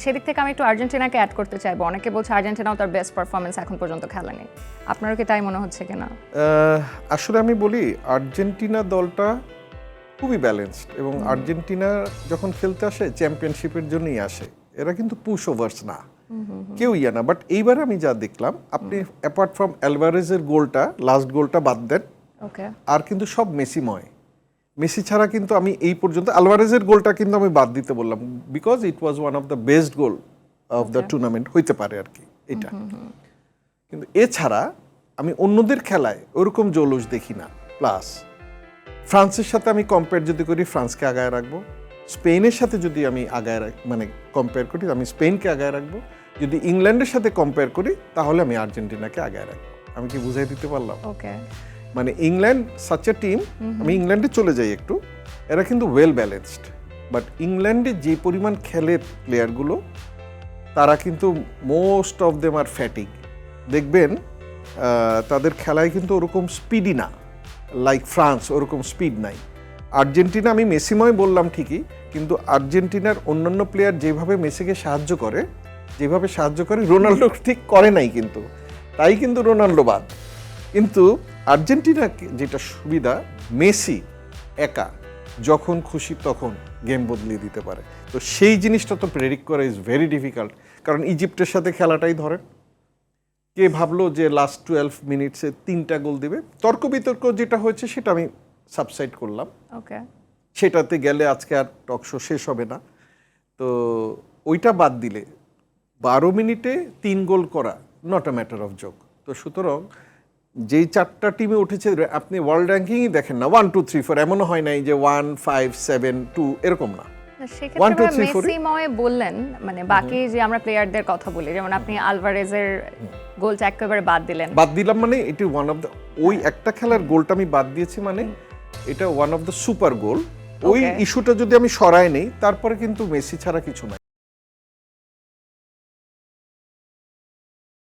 সেদিক থেকে আমি একটু আর্জেন্টিনাকে অ্যাড করতে চাইবো। অনেকে বলছে আর্জেন্টিনাও তার বেস্ট পারফরমেন্স এখন পর্যন্ত খেলেনি, আপনারও কি তাই মনে হচ্ছে কিনা? আসলে আমি বলি আর্জেন্টিনা দলটা খুবই ব্যালেন্সড, এবং আর্জেন্টিনা যখন খেলতে আসে চ্যাম্পিয়নশিপের জন্যই আসে, এরা কিন্তু পুশ ওভার্স না, কেউ ইয়া না। বাট এইবার আমি যা দেখলাম, আপনি অ্যাপার্ট ফ্রম অ্যালভারেজের গোলটা, লাস্ট গোলটা বাদ দেন, ওকে, আর কিন্তু সব মেসিময়। মেসি ছাড়া কিন্তু আমি এই পর্যন্ত আলভারেজের গোলটা কিন্তু আমি বাদ দিতে বললাম, because it was one of the best goal of the tournament হইতে পারে আর কি এটা। কিন্তু এছাড়া আমি অন্যদের খেলায় ওরকম জৌলুস দেখি না। প্লাস ফ্রান্সের সাথে আমি কম্পেয়ার যদি করি, ফ্রান্সকে আগায় রাখবো। স্পেনের সাথে যদি আমি মানে কম্পেয়ার করি, আমি স্পেনকে আগায় রাখবো। যদি ইংল্যান্ডের সাথে কম্পেয়ার করি, তাহলে আমি আর্জেন্টিনাকে আগায় রাখবো। আমি কি বুঝাই দিতে পারলাম? ওকে, মানে ইংল্যান্ড সাচ এ টিম, আমি ইংল্যান্ডে চলে যাই একটু, এরা কিন্তু ওয়েল ব্যালেন্সড। বাট ইংল্যান্ডে যে পরিমাণ খেলে প্লেয়ারগুলো, তারা কিন্তু মোস্ট অফ দেম আর ফ্যাটিক। দেখবেন তাদের খেলায় কিন্তু ওরকম স্পিডই না, লাইক ফ্রান্স ওরকম স্পিড নাই। আর্জেন্টিনা আমি মেসিময় বললাম ঠিকই, কিন্তু আর্জেন্টিনার অন্যান্য প্লেয়ার যেভাবে মেসিকে সাহায্য করে, রোনাল্ডো ঠিক করে নাই কিন্তু, তাই কিন্তু রোনাল্ডো বাদ। কিন্তু আর্জেন্টিনা যেটা সুবিধা, মেসি একা যখন খুশি তখন গেম বদলিয়ে দিতে পারে। তো সেই জিনিসটা তো প্রেডিক্ট করা ইজ ভেরি ডিফিকাল্ট। কারণ ইজিপ্টের সাথে খেলাটাই ধরেন, কে ভাবলো যে লাস্ট 12 মিনিটসে 3টা গোল দিবে? তর্ক বিতর্ক যেটা হয়েছে সেটা আমি সাবসাইড করলাম, ওকে, সেটাতে গেলে আজকে আর টক শো শেষ হবে না। তো ওইটা বাদ দিলে 12 মিনিটে 3 গোল করা not a matter of joke. তো সুতরাং যেই 4টা টিমে উঠেছে, আপনি ওয়ার্ল্ড র্যাঙ্কিংই দেখেন না, 1 2 3 4, এমনও হয় নাই যে 1 5 7 2 এরকম না। সেক্ষেত্রে মেসিময় বললেন, মানে বাকি যে আমরা প্লেয়ারদের কথা বলি, যেমন আপনি আলভারেজের গোলটা একেবারে বাদ দিলাম, মানে এটি ওয়ান অফ দ্য, ওই একটা খেলার গোলটা আমি বাদ দিয়েছি, মানে এটা ওয়ান অফ দ্য সুপার গোল। ওই ইস্যুটা যদি আমি সরাই নেই, তারপরে কিন্তু মেসি ছাড়া কিছু নাই।